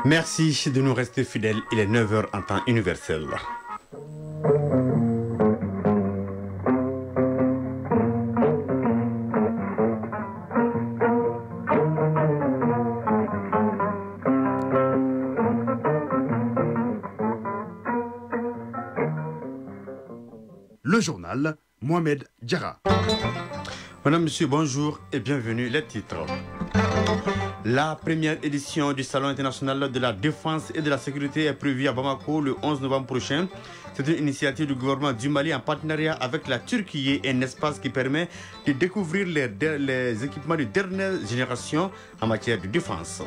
Merci de nous rester fidèles. Il est 9 h en temps universel. Le journal, Mohamed Diarra. Madame, monsieur, bonjour et bienvenue. Les titres. La première édition du Salon international de la défense et de la sécurité est prévue à Bamako le 11 novembre prochain. C'est une initiative du gouvernement du Mali en partenariat avec la Turquie et un espace qui permet de découvrir les équipements de dernière génération en matière de défense.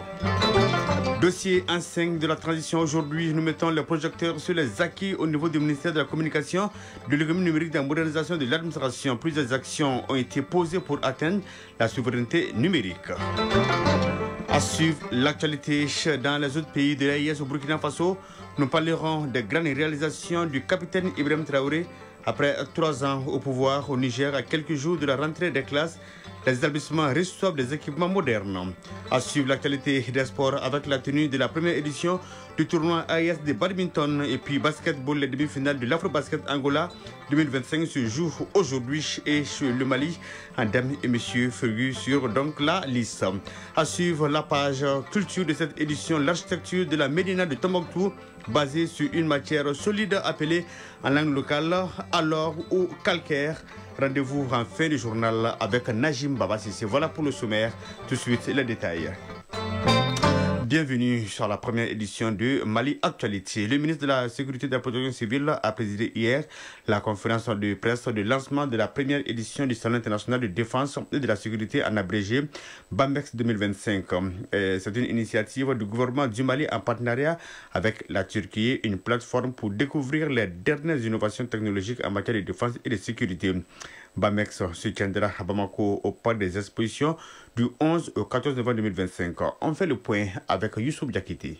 Dossier enceinte de la transition. Aujourd'hui, nous mettons les projecteurs sur les acquis au niveau du ministère de la Communication, de l'économie numérique et de la modernisation de l'administration. Plusieurs actions ont été posées pour atteindre la souveraineté numérique. À suivre l'actualité dans les autres pays de l'AIS au Burkina Faso, nous parlerons des grandes réalisations du capitaine Ibrahim Traoré après 3 ans au pouvoir au Niger. À quelques jours de la rentrée des classes, les établissements reçoivent des équipements modernes. À suivre l'actualité des sports avec la tenue de la première édition du tournoi AIS de badminton et puis basketball, les demi-finales de l'Afro-Basket Angola 2025 se jouent aujourd'hui et chez le Mali. Mesdames et messieurs, Fergus sur donc la liste. À suivre la page culture de cette édition, l'architecture de la Médina de Tombouctou, basée sur une matière solide appelée en langue locale alors ou calcaire. Rendez-vous en fin de journal avec Najim Babassi. Voilà pour le sommaire. Tout de suite, les détails. Bienvenue sur la première édition de Mali Actualité. Le ministre de la Sécurité et de la Protection civile a présidé hier la conférence de presse de lancement de la première édition du Salon international de défense et de la sécurité en abrégé BAMEX 2025. C'est une initiative du gouvernement du Mali en partenariat avec la Turquie, une plateforme pour découvrir les dernières innovations technologiques en matière de défense et de sécurité. BAMEX se tiendra à Bamako au parc des expositions du 11 au 14 novembre 2025. On fait le point avec Youssouf Diakité.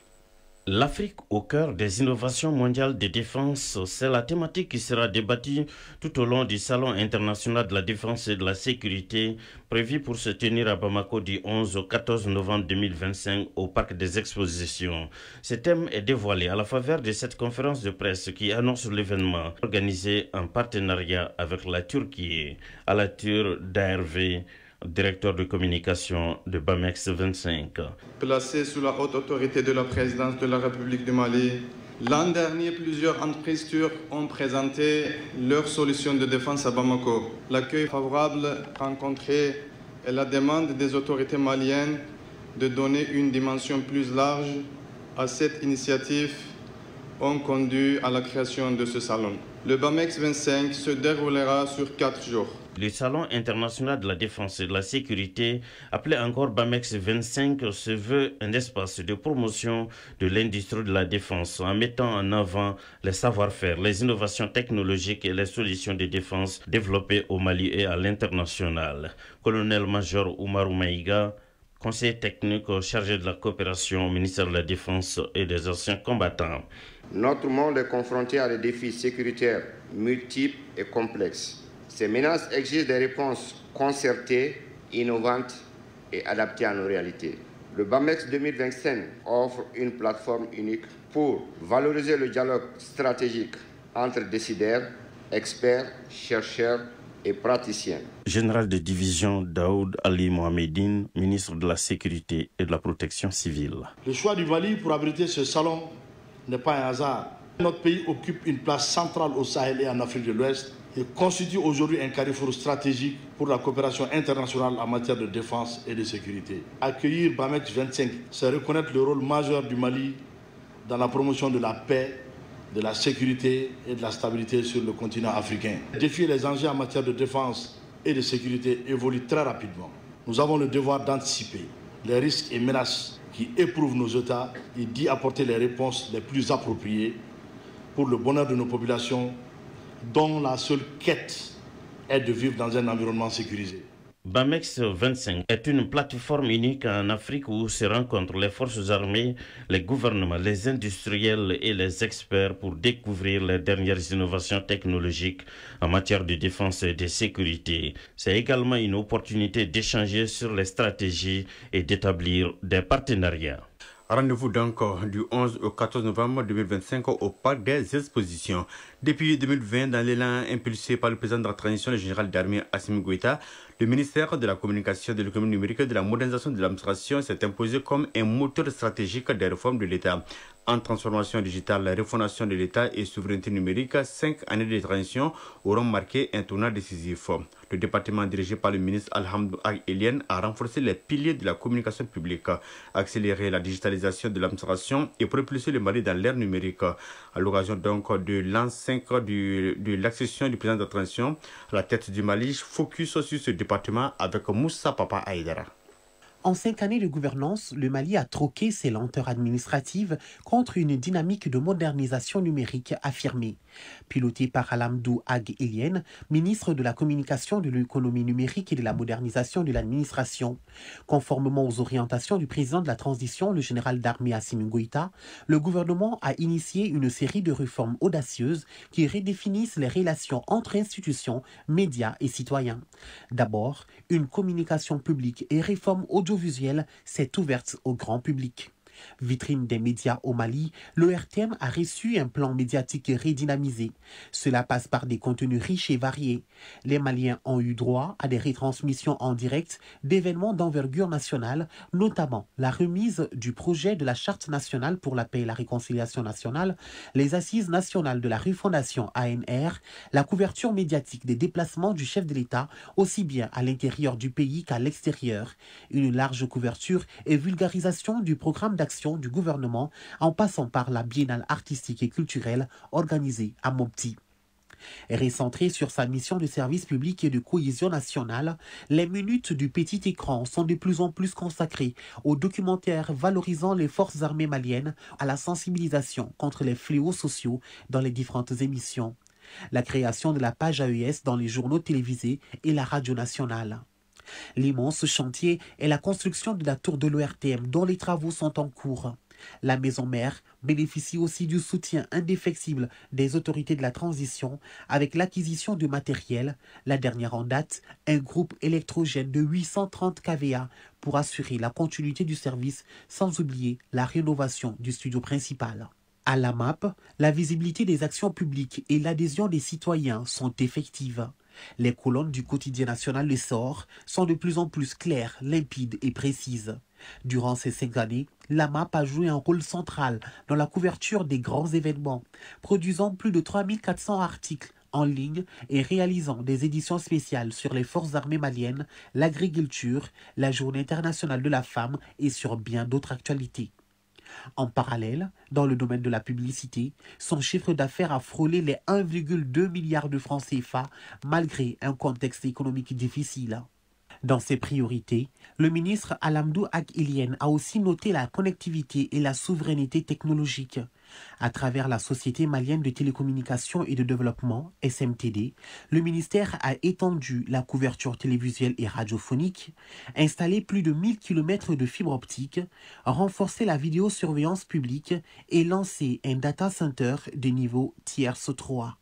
L'Afrique au cœur des innovations mondiales de défense, c'est la thématique qui sera débattue tout au long du Salon international de la défense et de la sécurité prévu pour se tenir à Bamako du 11 au 14 novembre 2025 au Parc des Expositions. Ce thème est dévoilé à la faveur de cette conférence de presse qui annonce l'événement organisé en partenariat avec la Turquie à la tour d'ARV, directeur de communication de BAMEX 25. Placé sous la haute autorité de la présidence de la République du Mali, l'an dernier, plusieurs entreprises turques ont présenté leurs solutions de défense à Bamako. L'accueil favorable rencontré et la demande des autorités maliennes de donner une dimension plus large à cette initiative ont conduit à la création de ce salon. Le BAMEX 25 se déroulera sur 4 jours. Le Salon international de la défense et de la sécurité, appelé encore BAMEX 25, se veut un espace de promotion de l'industrie de la défense en mettant en avant les savoir-faire, les innovations technologiques et les solutions de défense développées au Mali et à l'international. Colonel-major Oumarou Maïga, conseiller technique chargé de la coopération au ministère de la Défense et des anciens combattants. Notre monde est confronté à des défis sécuritaires multiples et complexes. Ces menaces exigent des réponses concertées, innovantes et adaptées à nos réalités. Le BAMEX 2025 offre une plateforme unique pour valoriser le dialogue stratégique entre décideurs, experts, chercheurs et praticiens. Général de division Daoud Ali Mohamedine, ministre de la Sécurité et de la Protection civile. Le choix du Mali pour abriter ce salon n'est pas un hasard. Notre pays occupe une place centrale au Sahel et en Afrique de l'Ouest et constitue aujourd'hui un carrefour stratégique pour la coopération internationale en matière de défense et de sécurité. Accueillir BAMEX 25, c'est reconnaître le rôle majeur du Mali dans la promotion de la paix, de la sécurité et de la stabilité sur le continent africain. Les défis et les enjeux en matière de défense et de sécurité évoluent très rapidement. Nous avons le devoir d'anticiper les risques et menaces qui éprouvent nos États et d'y apporter les réponses les plus appropriées pour le bonheur de nos populations dont la seule quête est de vivre dans un environnement sécurisé. BAMEX 25 est une plateforme unique en Afrique où se rencontrent les forces armées, les gouvernements, les industriels et les experts pour découvrir les dernières innovations technologiques en matière de défense et de sécurité. C'est également une opportunité d'échanger sur les stratégies et d'établir des partenariats. Rendez-vous donc du 11 au 14 novembre 2025 au Parc des Expositions. Depuis 2020, dans l'élan impulsé par le président de la transition, le général d'armée Assimi Goïta, le ministère de la Communication, de l'économie numérique et de la modernisation de l'administration s'est imposé comme un moteur stratégique des réformes de l'État. En transformation digitale, la refondation de l'État et souveraineté numérique, 5 années de transition auront marqué un tournant décisif. Le département dirigé par le ministre Alhamdou Ag Eliane a renforcé les piliers de la communication publique, accéléré la digitalisation de l'administration et propulsé le Mali dans l'ère numérique. À l'occasion donc de l'an 5 de l'accession du président de la transition à la tête du Mali, focus sur ce département avec Moussa Papa Aïdara. En 5 années de gouvernance, le Mali a troqué ses lenteurs administratives contre une dynamique de modernisation numérique affirmée. Piloté par Alhamdou Ag Eliane, ministre de la Communication, de l'économie numérique et de la modernisation de l'administration. Conformément aux orientations du président de la transition, le général d'armée Assimi Goïta, le gouvernement a initié une série de réformes audacieuses qui redéfinissent les relations entre institutions, médias et citoyens. D'abord, une communication publique et réforme audiovisuelle s'est ouverte au grand public. Vitrine des médias au Mali, le RTM a reçu un plan médiatique redynamisé. Cela passe par des contenus riches et variés. Les Maliens ont eu droit à des retransmissions en direct d'événements d'envergure nationale, notamment la remise du projet de la Charte nationale pour la paix et la réconciliation nationale, les assises nationales de la refondation ANR, la couverture médiatique des déplacements du chef de l'État, aussi bien à l'intérieur du pays qu'à l'extérieur, une large couverture et vulgarisation du programme d'action du gouvernement en passant par la biennale artistique et culturelle organisée à Mopti. Recentré sur sa mission de service public et de cohésion nationale, les minutes du petit écran sont de plus en plus consacrées aux documentaires valorisant les forces armées maliennes, à la sensibilisation contre les fléaux sociaux dans les différentes émissions, la création de la page AES dans les journaux télévisés et la radio nationale. L'immense chantier est la construction de la tour de l'ORTM dont les travaux sont en cours. La maison mère bénéficie aussi du soutien indéfectible des autorités de la transition avec l'acquisition de matériel, la dernière en date, un groupe électrogène de 830 kVA pour assurer la continuité du service sans oublier la rénovation du studio principal. À la MAP, la visibilité des actions publiques et l'adhésion des citoyens sont effectives. Les colonnes du quotidien national L'Essor sont de plus en plus claires, limpides et précises. Durant ces 5 années, la MAP a joué un rôle central dans la couverture des grands événements, produisant plus de 3400 articles en ligne et réalisant des éditions spéciales sur les forces armées maliennes, l'agriculture, la Journée internationale de la femme et sur bien d'autres actualités. En parallèle, dans le domaine de la publicité, son chiffre d'affaires a frôlé les 1,2 milliard de francs CFA malgré un contexte économique difficile. Dans ses priorités, le ministre Alhamdou Ag Eliane a aussi noté la connectivité et la souveraineté technologique. À travers la Société malienne de télécommunications et de développement, SMTD, le ministère a étendu la couverture télévisuelle et radiophonique, installé plus de 1000 km de fibre optique, renforcé la vidéosurveillance publique et lancé un data center de niveau tierce 3.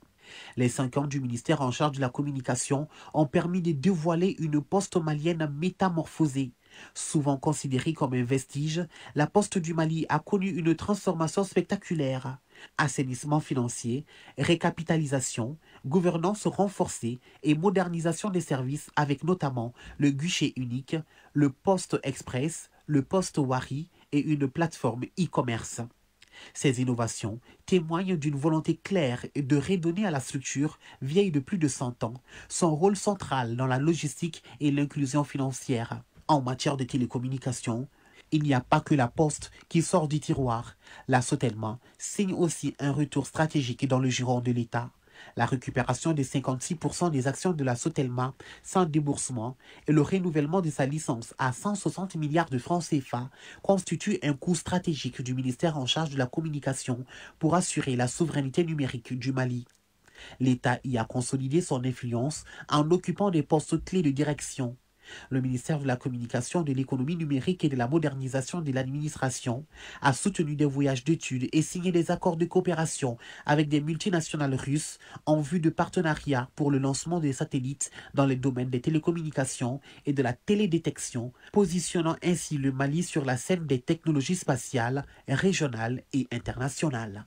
Les 5 ans du ministère en charge de la communication ont permis de dévoiler une poste malienne métamorphosée. Souvent considérée comme un vestige, la Poste du Mali a connu une transformation spectaculaire. Assainissement financier, récapitalisation, gouvernance renforcée et modernisation des services avec notamment le guichet unique, le Poste Express, le Poste Wari et une plateforme e-commerce. Ces innovations témoignent d'une volonté claire de redonner à la structure, vieille de plus de 100 ans, son rôle central dans la logistique et l'inclusion financière. En matière de télécommunications, il n'y a pas que la poste qui sort du tiroir. La Sotelma signe aussi un retour stratégique dans le giron de l'État. La récupération des 56% des actions de la Sotelma sans déboursement et le renouvellement de sa licence à 160 milliards de francs CFA constituent un coup stratégique du ministère en charge de la communication pour assurer la souveraineté numérique du Mali. L'État y a consolidé son influence en occupant des postes clés de direction. Le ministère de la Communication, de l'Économie numérique et de la modernisation de l'administration a soutenu des voyages d'études et signé des accords de coopération avec des multinationales russes en vue de partenariats pour le lancement des satellites dans les domaines des télécommunications et de la télédétection, positionnant ainsi le Mali sur la scène des technologies spatiales, régionales et internationales.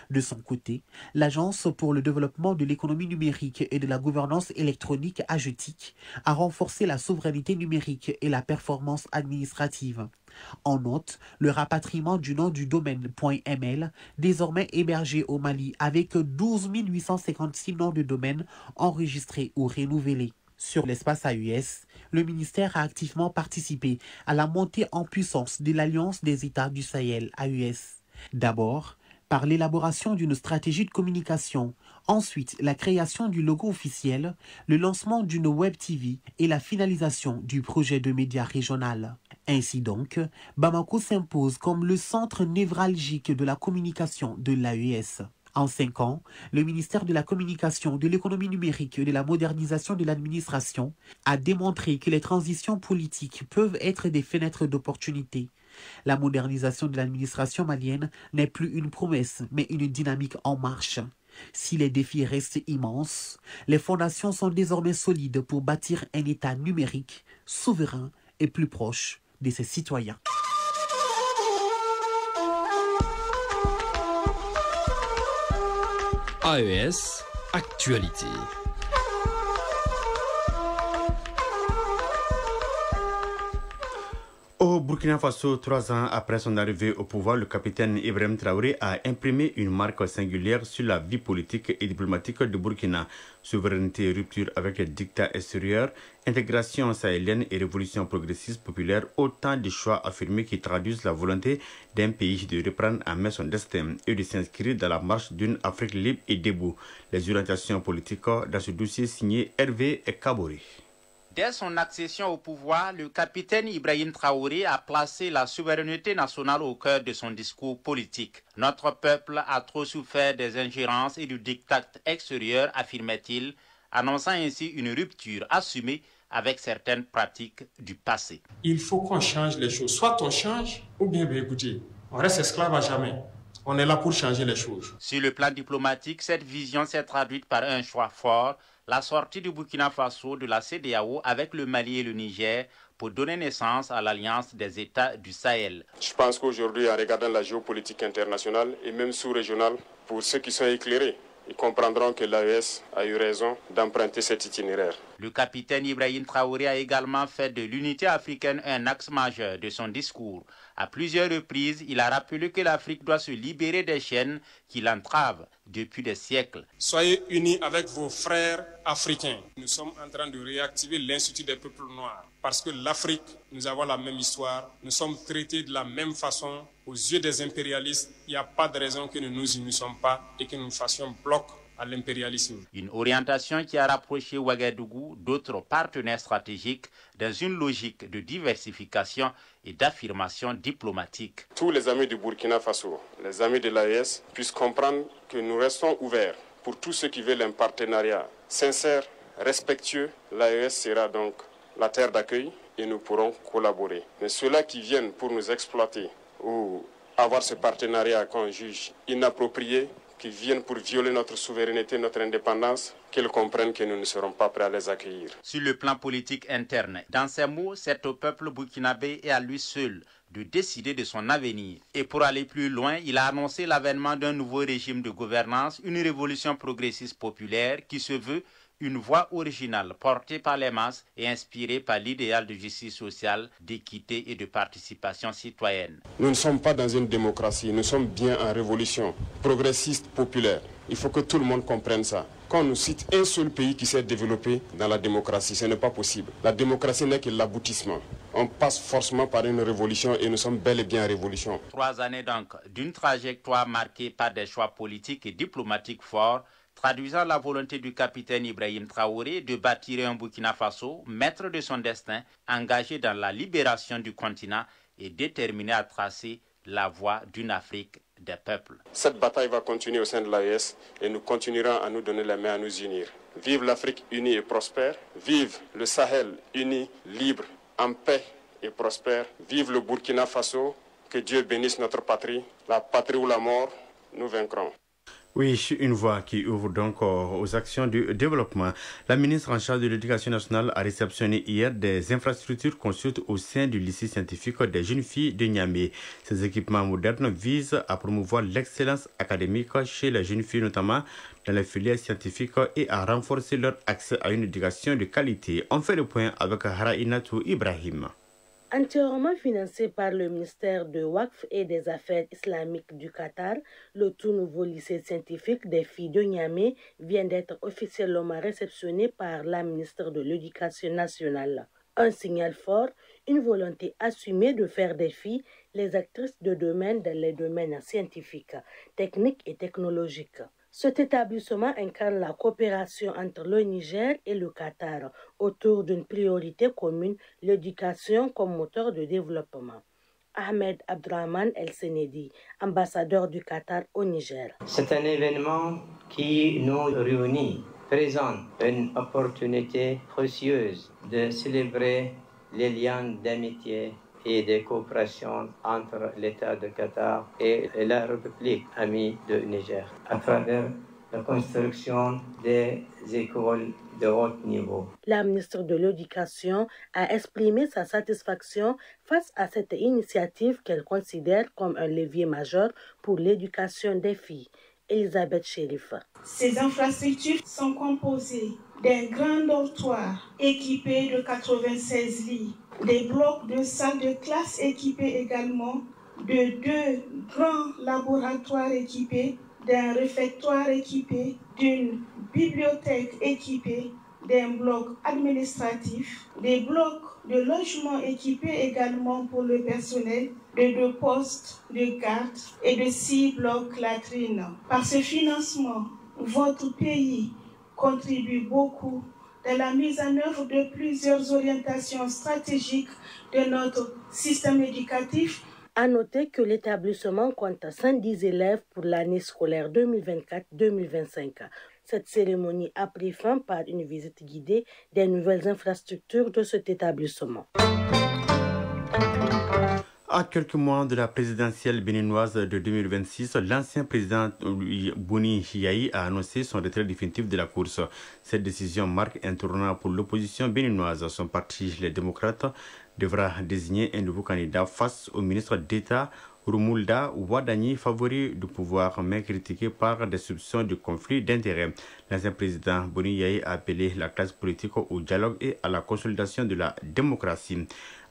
De son côté, l'Agence pour le développement de l'économie numérique et de la gouvernance électronique AGETIC a renforcé la souveraineté numérique et la performance administrative. En note, le rapatriement du nom du domaine .ml, désormais hébergé au Mali avec 12 856 noms de domaine enregistrés ou renouvelés. Sur l'espace AES, le ministère a activement participé à la montée en puissance de l'Alliance des États du Sahel AES. D'abord, par l'élaboration d'une stratégie de communication, ensuite la création du logo officiel, le lancement d'une web TV et la finalisation du projet de médias régional. Ainsi donc, Bamako s'impose comme le centre névralgique de la communication de l'AES. En 5 ans, le ministère de la Communication, de l'Économie numérique et de la modernisation de l'administration a démontré que les transitions politiques peuvent être des fenêtres d'opportunité. La modernisation de l'administration malienne n'est plus une promesse, mais une dynamique en marche. Si les défis restent immenses, les fondations sont désormais solides pour bâtir un État numérique, souverain et plus proche de ses citoyens. AES, actualité. Au Burkina Faso, 3 ans après son arrivée au pouvoir, le capitaine Ibrahim Traoré a imprimé une marque singulière sur la vie politique et diplomatique du Burkina. Souveraineté et rupture avec les dictats extérieurs, intégration sahélienne et révolution progressiste populaire, autant de choix affirmés qui traduisent la volonté d'un pays de reprendre en main son destin et de s'inscrire dans la marche d'une Afrique libre et debout. Les orientations politiques dans ce dossier signé Hervé Kabori. Dès son accession au pouvoir, le capitaine Ibrahim Traoré a placé la souveraineté nationale au cœur de son discours politique. Notre peuple a trop souffert des ingérences et du diktat extérieur, affirmait-il, annonçant ainsi une rupture assumée avec certaines pratiques du passé. Il faut qu'on change les choses. Soit on change, ou bien écoutez, on reste esclave à jamais. On est là pour changer les choses. Sur le plan diplomatique, cette vision s'est traduite par un choix fort, la sortie du Burkina Faso de la CEDEAO avec le Mali et le Niger pour donner naissance à l'Alliance des États du Sahel. Je pense qu'aujourd'hui, en regardant la géopolitique internationale et même sous-régionale, pour ceux qui sont éclairés, ils comprendront que l'AES a eu raison d'emprunter cet itinéraire. Le capitaine Ibrahim Traoré a également fait de l'unité africaine un axe majeur de son discours. À plusieurs reprises, il a rappelé que l'Afrique doit se libérer des chaînes qui l'entravent depuis des siècles. Soyez unis avec vos frères africains. Nous sommes en train de réactiver l'Institut des peuples noirs. Parce que l'Afrique, nous avons la même histoire. Nous sommes traités de la même façon. Aux yeux des impérialistes, il n'y a pas de raison que nous ne nous unissions pas et que nous fassions bloc à l'impérialisme. Une orientation qui a rapproché Ouagadougou d'autres partenaires stratégiques dans une logique de diversification et d'affirmation diplomatique. Tous les amis du Burkina Faso, les amis de l'AES, puissent comprendre que nous restons ouverts pour tous ceux qui veulent un partenariat sincère, respectueux. L'AES sera donc la terre d'accueil et nous pourrons collaborer. Mais ceux-là qui viennent pour nous exploiter ou avoir ce partenariat qu'on juge inapproprié, qui viennent pour violer notre souveraineté, notre indépendance, qu'ils comprennent que nous ne serons pas prêts à les accueillir. Sur le plan politique interne, dans ces mots, c'est au peuple burkinabé et à lui seul de décider de son avenir. Et pour aller plus loin, il a annoncé l'avènement d'un nouveau régime de gouvernance, une révolution progressiste populaire qui se veut une voix originale portée par les masses et inspirée par l'idéal de justice sociale, d'équité et de participation citoyenne. Nous ne sommes pas dans une démocratie, nous sommes bien en révolution progressiste populaire. Il faut que tout le monde comprenne ça. Quand on nous cite un seul pays qui s'est développé dans la démocratie, ce n'est pas possible. La démocratie n'est que l'aboutissement. On passe forcément par une révolution et nous sommes bel et bien en révolution. 3 années donc d'une trajectoire marquée par des choix politiques et diplomatiques forts, traduisant la volonté du capitaine Ibrahim Traoré de bâtir un Burkina Faso, maître de son destin, engagé dans la libération du continent et déterminé à tracer la voie d'une Afrique des peuples. Cette bataille va continuer au sein de l'AES et nous continuerons à nous donner la main, à nous unir. Vive l'Afrique unie et prospère. Vive le Sahel uni, libre, en paix et prospère. Vive le Burkina Faso. Que Dieu bénisse notre patrie. La patrie ou la mort, nous vaincrons. Oui, une voie qui ouvre donc aux actions du développement. La ministre en charge de l'Éducation nationale a réceptionné hier des infrastructures construites au sein du lycée scientifique des jeunes filles de Niamey. Ces équipements modernes visent à promouvoir l'excellence académique chez les jeunes filles, notamment dans les filières scientifiques, et à renforcer leur accès à une éducation de qualité. On fait le point avec Harainatou Ibrahim. Entièrement financé par le ministère de Waqf et des Affaires islamiques du Qatar, le tout nouveau lycée scientifique des filles de Niamey vient d'être officiellement réceptionné par la ministre de l'Éducation nationale. Un signal fort, une volonté assumée de faire des filles les actrices de demain dans les domaines scientifiques, techniques et technologiques. Cet établissement incarne la coopération entre le Niger et le Qatar autour d'une priorité commune, l'éducation comme moteur de développement. Ahmed Abdrahman El-Senedi, ambassadeur du Qatar au Niger. C'est un événement qui nous réunit, présente une opportunité précieuse de célébrer les liens d'amitié et de coopération entre l'État de Qatar et la République amie de Niger, à travers la construction des écoles de haut niveau. La ministre de l'Éducation a exprimé sa satisfaction face à cette initiative qu'elle considère comme un levier majeur pour l'éducation des filles. Elisabeth Chérif. Ces infrastructures sont composées d'un grand dortoir équipé de 96 lits, des blocs de salles de classe équipés également, de 2 grands laboratoires équipés, d'un réfectoire équipé, d'une bibliothèque équipée, d'un bloc administratif, des blocs de logement équipés également pour le personnel, de 2 postes de garde et de 6 blocs latrines. Par ce financement, votre pays contribue beaucoup dans la mise en œuvre de plusieurs orientations stratégiques de notre système éducatif. À noter que l'établissement compte 110 élèves pour l'année scolaire 2024-2025. Cette cérémonie a pris fin par une visite guidée des nouvelles infrastructures de cet établissement. À quelques mois de la présidentielle béninoise de 2026, l'ancien président Boni Yayi a annoncé son retrait définitif de la course. Cette décision marque un tournant pour l'opposition béninoise. Son parti, les démocrates, devra désigner un nouveau candidat face au ministre d'État Rumulda Wadani, favori du pouvoir, mais critiqué par des soupçons de conflit d'intérêts. L'ancien président Boni Yayi a appelé la classe politique au dialogue et à la consolidation de la démocratie.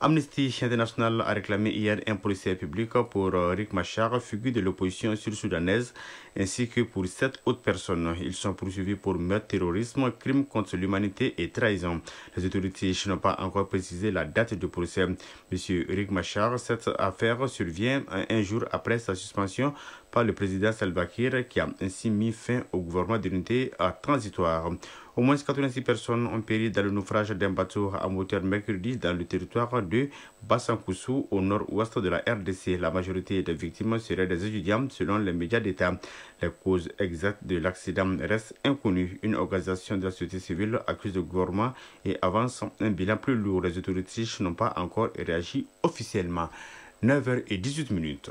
Amnesty International a réclamé hier un procès public pour Riek Machar, figure de l'opposition sud-soudanaise, ainsi que pour 7 autres personnes. Ils sont poursuivis pour meurtre, terrorisme, crime contre l'humanité et trahison. Les autorités n'ont pas encore précisé la date du procès. Monsieur Riek Machar, cette affaire survient un jour après sa suspension par le président Salva Kiir, qui a ainsi mis fin au gouvernement d'unité transitoire. Au moins 86 personnes ont péri dans le naufrage d'un bateau à moteur mercredi dans le territoire de Bassankoussou, au nord-ouest de la RDC. La majorité des victimes seraient des étudiants, selon les médias d'État. Les causes exactes de l'accident restent inconnues. Une organisation de la société civile accuse le gouvernement et avance un bilan plus lourd. Les autorités n'ont pas encore réagi officiellement. 9h18.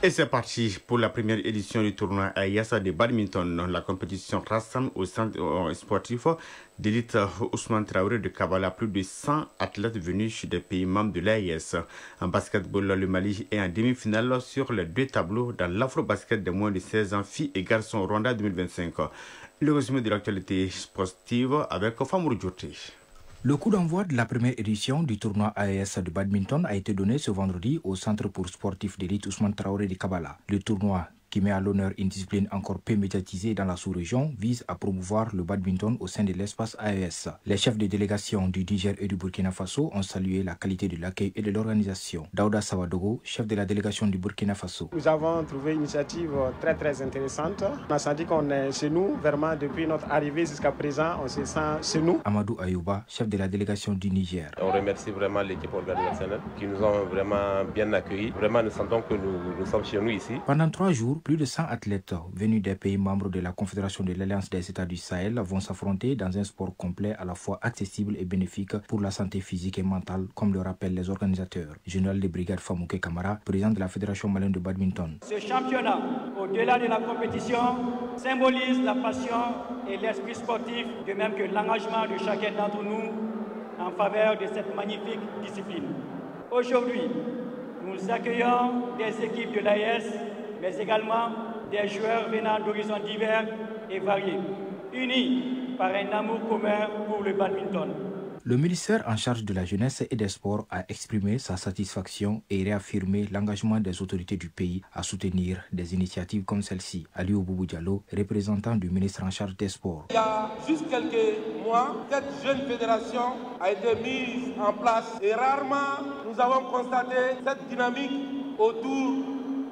Et c'est parti pour la première édition du tournoi AIS de badminton. La compétition rassemble au centre sportif d'élite Ousmane Traoré de Kabbalah plus de 100 athlètes venus des pays membres de l'AIS. En basketball, le Mali est en demi-finale sur les 2 tableaux dans l'afro-basket de moins de 16 ans, filles et garçons Rwanda 2025. Le résumé de l'actualité sportive avec Famour Djouti. Le coup d'envoi de la première édition du tournoi AES de badminton a été donné ce vendredi au Centre pour sportifs d'élite Ousmane Traoré de Kabbalah. Le tournoi, qui met à l'honneur une discipline encore peu médiatisée dans la sous-région, vise à promouvoir le badminton au sein de l'espace AES. Les chefs de délégation du Niger et du Burkina Faso ont salué la qualité de l'accueil et de l'organisation. Daouda Sawadogo, chef de la délégation du Burkina Faso. Nous avons trouvé une initiative très intéressante. On a senti qu'on est chez nous, vraiment depuis notre arrivée jusqu'à présent, on se sent chez nous. Amadou Ayouba, chef de la délégation du Niger. On remercie vraiment l'équipe organisationnelle qui nous ont vraiment bien accueillis. Vraiment, nous sentons que nous sommes chez nous ici. Pendant 3 jours, plus de 100 athlètes venus des pays membres de la Confédération de l'Alliance des États du Sahel vont s'affronter dans un sport complet à la fois accessible et bénéfique pour la santé physique et mentale, comme le rappellent les organisateurs. Général de brigade Famouké Kamara, président de la Fédération malienne de badminton. Ce championnat, au-delà de la compétition, symbolise la passion et l'esprit sportif, de même que l'engagement de chacun d'entre nous en faveur de cette magnifique discipline. Aujourd'hui, nous accueillons des équipes de l'AES, mais également des joueurs venant d'horizons divers et variés, unis par un amour commun pour le badminton. Le ministère en charge de la jeunesse et des sports a exprimé sa satisfaction et réaffirmé l'engagement des autorités du pays à soutenir des initiatives comme celle-ci. Aliou Boubou Diallo, représentant du ministre en charge des sports. Il y a juste quelques mois, cette jeune fédération a été mise en place et rarement nous avons constaté cette dynamique autour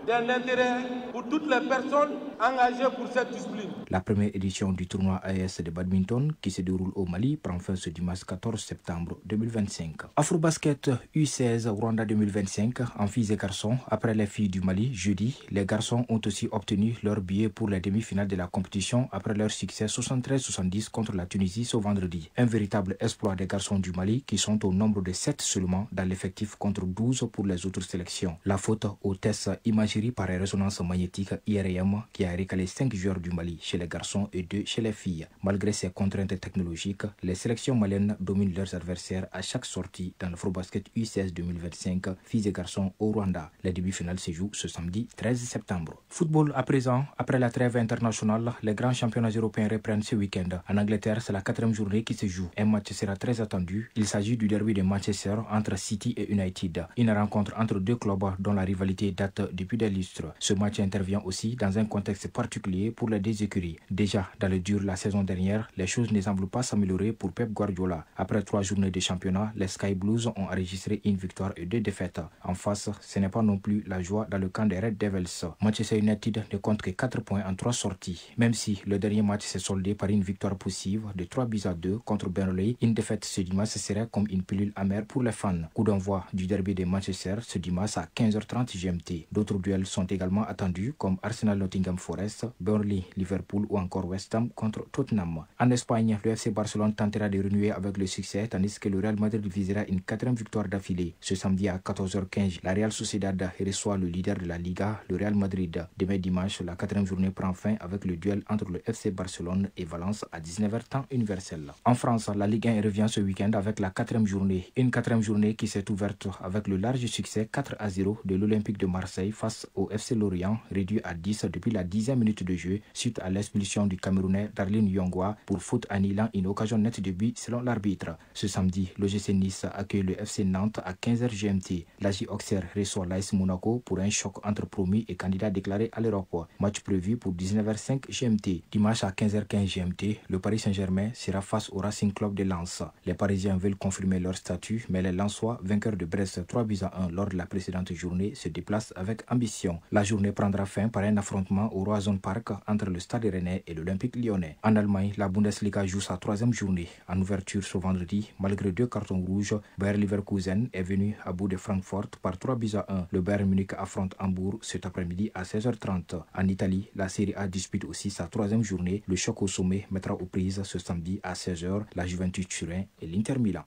d'un intérêt pour toutes les personnes engagées pour cette discipline. La première édition du tournoi AES de badminton qui se déroule au Mali prend fin ce dimanche 14 septembre 2025. Afrobasket U16 Rwanda 2025 en filles et garçons. Après les filles du Mali, jeudi, les garçons ont aussi obtenu leur billet pour les demi-finales de la compétition après leur succès 73-70 contre la Tunisie ce vendredi. Un véritable exploit des garçons du Mali qui sont au nombre de 7 seulement dans l'effectif contre 12 pour les autres sélections. La faute aux tests imagerie par résonance magnétique IRM qui a récalé 5 joueurs du Mali chez les garçons et 2 chez les filles. Malgré ces contraintes technologiques, les sélections maliennes dominent leurs adversaires à chaque sortie dans le Afrobasket U16 2025 filles et garçons au Rwanda. Les demi-finales se jouent ce samedi 13 septembre. Football à présent, après la trêve internationale, les grands championnats européens reprennent ce week-end. En Angleterre, c'est la 4e journée qui se joue. Un match sera très attendu. Il s'agit du derby de Manchester entre City et United. Une rencontre entre deux clubs dont la rivalité date depuis des lustres. Ce match intervient aussi dans un contexte particulier pour les deux écuries. Déjà, dans le dur la saison dernière, les choses ne semblent pas s'améliorer pour Pep Guardiola. Après 3 journées de championnat, les Sky Blues ont enregistré une victoire et 2 défaites. En face, ce n'est pas non plus la joie dans le camp des Red Devils. Manchester United ne compte que 4 points en 3 sorties. Même si le dernier match s'est soldé par une victoire poussive de 3-2 contre Burnley, une défaite ce dimanche serait comme une pilule amère pour les fans. Coup d'envoi du derby de Manchester ce dimanche à 15h30 GMT. D'autres duels sont également attendus comme Arsenal-Nottingham Forest, Burnley-Liverpool ou encore West Ham contre Tottenham. En Espagne, le FC Barcelone tentera de renouer avec le succès tandis que le Real Madrid visera une 4e victoire d'affilée. Ce samedi à 14h15, la Real Sociedad reçoit le leader de la Liga, le Real Madrid. Demain dimanche, la 4e journée prend fin avec le duel entre le FC Barcelone et Valence à 19h temps universel. En France, la Ligue 1 revient ce week-end avec la 4e journée. Une 4e journée qui s'est ouverte avec le large succès 4-0 de l'Olympique de Marseille face au FC Lorient, réduit à 10 depuis la 10e minute de jeu suite à l'expulsion du Camerounais Darlene Yongwa pour faute annihilant une occasion nette de but selon l'arbitre. Ce samedi, l'OGC Nice accueille le FC Nantes à 15h GMT. L'AJ Auxerre reçoit l'AS Monaco pour un choc entre promis et candidats déclarés à l'Europe. Match prévu pour 19h05 GMT. Dimanche à 15h15 GMT, le Paris Saint-Germain sera face au Racing Club de Lens. Les Parisiens veulent confirmer leur statut, mais les Lensois, vainqueurs de Brest 3-1 lors de la précédente journée, se déplacent avec ambition. La journée prendra fin par un affrontement au Roazhon Park entre le Stade Rennais et l'Olympique Lyonnais. En Allemagne, la Bundesliga joue sa 3e journée. En ouverture ce vendredi, malgré 2 cartons rouges, Bayer Leverkusen est venu à bout de Francfort par 3-1. Le Bayern Munich affronte Hambourg cet après-midi à 16h30. En Italie, la Serie A dispute aussi sa 3e journée. Le choc au sommet mettra aux prises ce samedi à 16h la Juventus Turin et l'Inter Milan.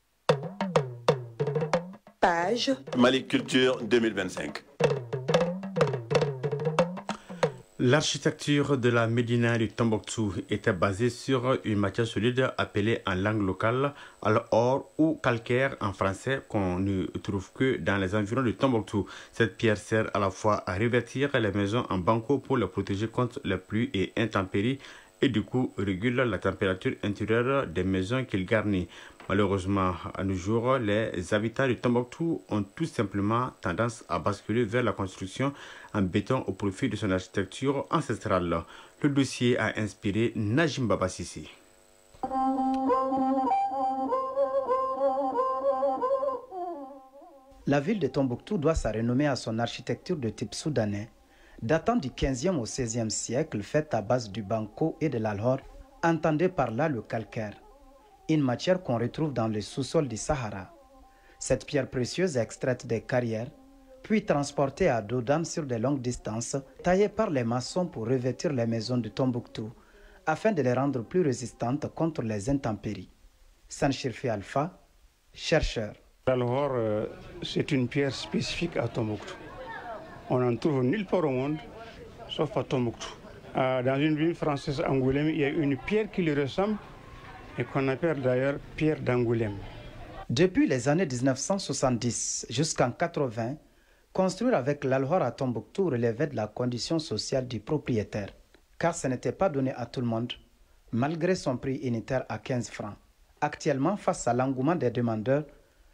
Page Mali Culture 2025. L'architecture de la Médina du Tombouctou était basée sur une matière solide appelée en langue locale al-or ou calcaire en français qu'on ne trouve que dans les environs du Tombouctou. Cette pierre sert à la fois à revêtir les maisons en banco pour les protéger contre les pluies et intempéries et du coup régule la température intérieure des maisons qu'il garnit. Malheureusement, à nos jours, les habitants de Tombouctou ont tout simplement tendance à basculer vers la construction en béton au profit de son architecture ancestrale. Le dossier a inspiré Najim Baba Sissi. La ville de Tombouctou doit sa renommée à son architecture de type soudanais, datant du 15e au 16e siècle, faite à base du banco et de l'alhor, entendez par là le calcaire, une matière qu'on retrouve dans le sous-sol du Sahara. Cette pierre précieuse est extraite des carrières, puis transportée à dos d'âne sur de longues distances, taillée par les maçons pour revêtir les maisons de Tombouctou, afin de les rendre plus résistantes contre les intempéries. Sanchirfi Alpha, chercheur. L'alhor, c'est une pierre spécifique à Tombouctou. On n'en trouve nulle part au monde, sauf à Tombouctou. Dans une ville française, Angoulême, il y a une pierre qui lui ressemble et qu'on appelle d'ailleurs pierre d'Angoulême. Depuis les années 1970 jusqu'en 80, construire avec l'alhor à Tombouctou relevait de la condition sociale du propriétaire, car ce n'était pas donné à tout le monde, malgré son prix unitaire à 15 francs. Actuellement, face à l'engouement des demandeurs,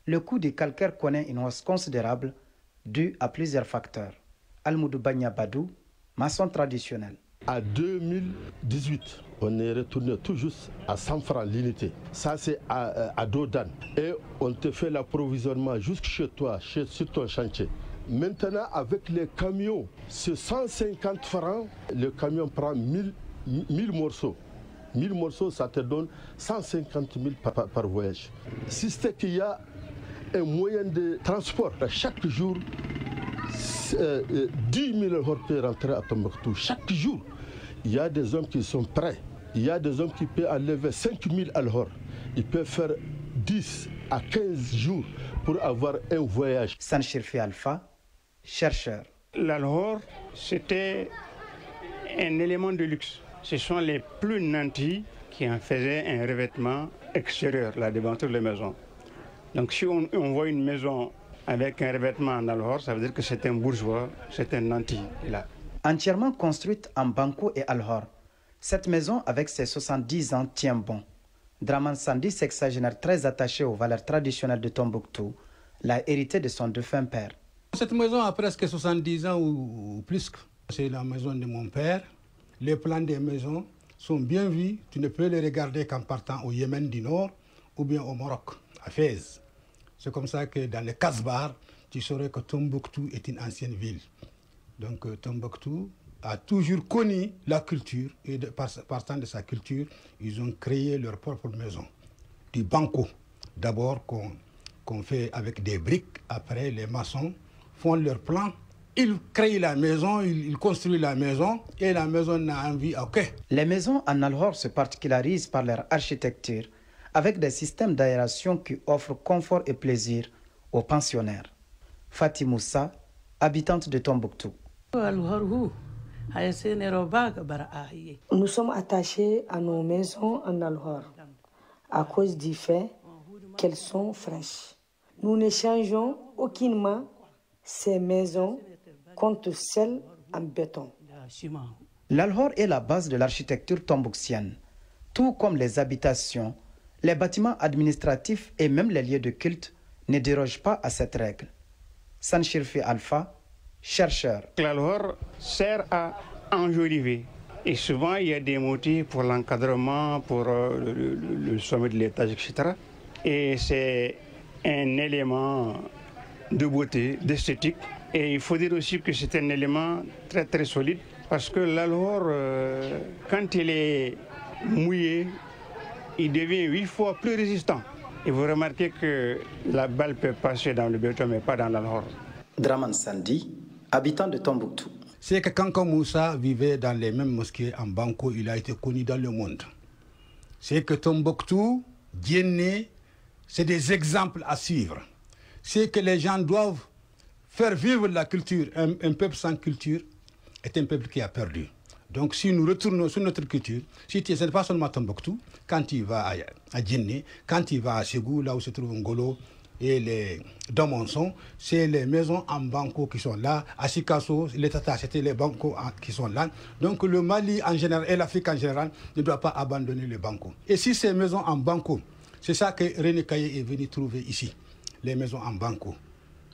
le coût du calcaire connaît une hausse considérable due à plusieurs facteurs. Almoudou Bagna Badou, maçon traditionnel. À 2018, on est retourné tout juste à 100 francs l'unité. Ça, c'est à dos d'âne. Et on te fait l'approvisionnement jusque chez toi, sur ton chantier. Maintenant, avec les camions, c'est 150 francs. Le camion prend 1000 morceaux. 1000 morceaux, ça te donne 150 000 par voyage. Si c'est qu'il y a un moyen de transport, chaque jour, 10 000 alhor peuvent rentrer à Tombouctou. Chaque jour, il y a des hommes qui sont prêts. Il y a des hommes qui peuvent enlever 5 000 alhor. Ils peuvent faire 10 à 15 jours pour avoir un voyage. Sanchirfi Alpha, chercheur. L'alhor, c'était un élément de luxe. Ce sont les plus nantis qui en faisaient un revêtement extérieur, la devanture de la maison. Donc si on voit une maison avec un revêtement en alhor, ça veut dire que c'est un bourgeois, c'est un nanti. Entièrement construite en banco et alhor, cette maison avec ses 70 ans tient bon. Draman Sandi, sexagénaire très attaché aux valeurs traditionnelles de Tombouctou, l'a hérité de son défunt père. Cette maison a presque 70 ans ou plus. C'est la maison de mon père. Les plans des maisons sont bien vus. Tu ne peux les regarder qu'en partant au Yémen du Nord ou bien au Maroc, à Fès. C'est comme ça que dans les Casbah, tu saurais que Tombouctou est une ancienne ville. Donc Tombouctou a toujours connu la culture et partant de sa culture, ils ont créé leur propre maison. Du banco, d'abord qu'on fait avec des briques. Après, les maçons font leur plan. Ils créent la maison, ils construisent la maison et la maison n'a envie à aucun. Les maisons en alhor se particularisent par leur architecture, avec des systèmes d'aération qui offrent confort et plaisir aux pensionnaires. Fatih Moussa, habitante de Tombouctou. Nous sommes attachés à nos maisons en alhor à cause du fait qu'elles sont fraîches. Nous ne changeons aucunement ces maisons contre celles en béton. L'alhor est la base de l'architecture tombouctienne, tout comme les habitations. Les bâtiments administratifs et même les lieux de culte ne dérogent pas à cette règle. Sanchirfi Alpha, chercheur. L'alhor sert à enjoliver. Et souvent, il y a des motifs pour l'encadrement, pour le sommet de l'étage, etc. Et c'est un élément de beauté, d'esthétique. Et il faut dire aussi que c'est un élément très très solide parce que l'alhor, quand il est mouillé, il devient 8 fois plus résistant. Et vous remarquez que la balle peut passer dans le béton, mais pas dans l'alhor. Draman Sandi, habitant de Tombouctou. C'est que quand Moussa vivait dans les mêmes mosquées en Banco, il a été connu dans le monde. C'est que Tombouctou, Djenné, c'est des exemples à suivre. C'est que les gens doivent faire vivre la culture. Un peuple sans culture est un peuple qui a perdu. Donc si nous retournons sur notre culture, si ce n'est pas seulement Tombouctou, quand il va à Djenné, quand il va à Ségou, là où se trouve Ngolo, et les Domonson, c'est les maisons en banco qui sont là. À Sikasso, les Tata, c'était les bancos qui sont là. Donc le Mali en général et l'Afrique en général ne doit pas abandonner les bancos. Et si ces maisons en banco, c'est ça que René Caillé est venu trouver ici, les maisons en banco.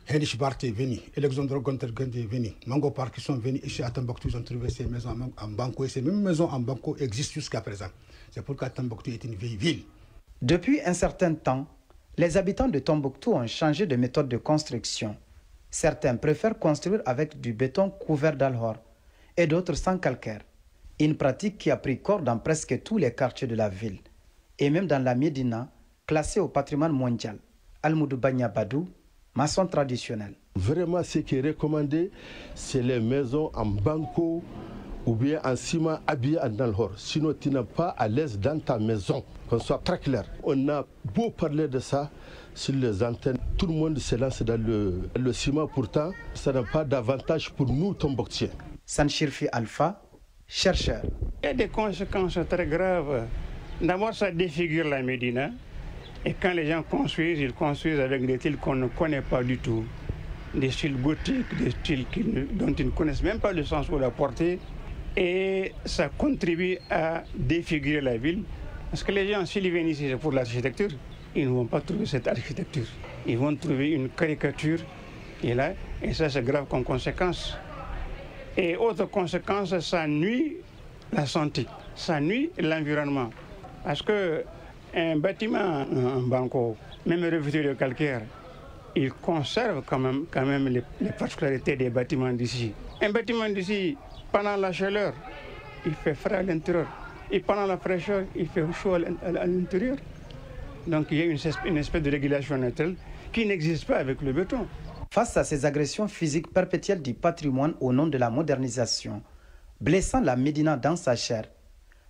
Heinrich Barth est venu, Alexandre Gontergund est venu, Mango Park, qui sont venus ici à Tombouctou, ils ont trouvé ces maisons en banco. Et ces mêmes maisons en banco existent jusqu'à présent. C'est pourquoi Tombouctou est une vieille ville. Depuis un certain temps, les habitants de Tombouctou ont changé de méthode de construction. Certains préfèrent construire avec du béton couvert d'alhor et d'autres sans calcaire. Une pratique qui a pris corps dans presque tous les quartiers de la ville et même dans la Médina, classée au patrimoine mondial. Almoudou Bagna Badou, maçon traditionnel. Vraiment, ce qui est recommandé, c'est les maisons en banco ou bien en ciment habillé en alhor. Sinon, tu n'es pas à l'aise dans ta maison. Qu'on soit très clair. On a beau parler de ça sur les antennes. Tout le monde se lance dans le ciment. Pourtant, ça n'a pas d'avantage pour nous, Tombouctiens. Sanchirfi Alpha, chercheur. Il y a des conséquences très graves. D'abord, ça défigure la Médina. Et quand les gens construisent, ils construisent avec des styles qu'on ne connaît pas du tout. Des styles gothiques, des styles dont ils ne connaissent même pas le sens ou la portée. Et ça contribue à défigurer la ville. Parce que les gens, s'ils viennent ici pour l'architecture, ils ne vont pas trouver cette architecture. Ils vont trouver une caricature. Et ça, c'est grave comme conséquence. Et autre conséquence, ça nuit la santé, ça nuit l'environnement. Parce qu'un bâtiment en banco, même revêtu de calcaire, il conserve quand même les particularités des bâtiments d'ici. Un bâtiment d'ici, pendant la chaleur, il fait frais à l'intérieur. Et pendant la fraîcheur, il fait chaud à l'intérieur. Donc il y a une espèce de régulation naturelle qui n'existe pas avec le béton. Face à ces agressions physiques perpétuelles du patrimoine au nom de la modernisation, blessant la Médina dans sa chair,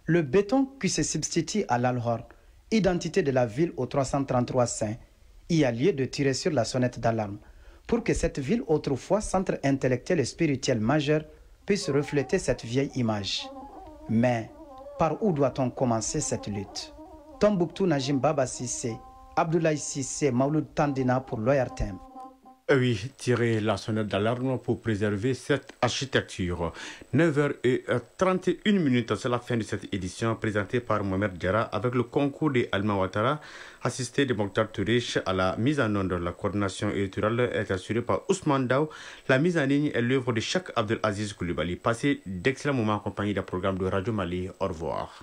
le béton qui se substitue à l'alhor, identité de la ville aux 333 saints, y a lieu de tirer sur la sonnette d'alarme pour que cette ville, autrefois centre intellectuel et spirituel majeur, puisse refléter cette vieille image. Mais par où doit-on commencer cette lutte? Tombouctou Najim Baba Sissé, Abdoulaye Sissé, Mauloud Tandina pour l'ORTM. Oui, tirer la sonnette d'alarme pour préserver cette architecture. 9h31, c'est la fin de cette édition présentée par Mohamed Diarra avec le concours de Alma Ouattara, assisté de Mokhtar Tourish à la mise en œuvre. La coordination éditoriale est assurée par Ousmane Daou. La mise en ligne est l'œuvre de Cheikh Abdelaziz Koulibaly. Passez d'excellents moments en compagnie d'un programme de Radio Mali. Au revoir.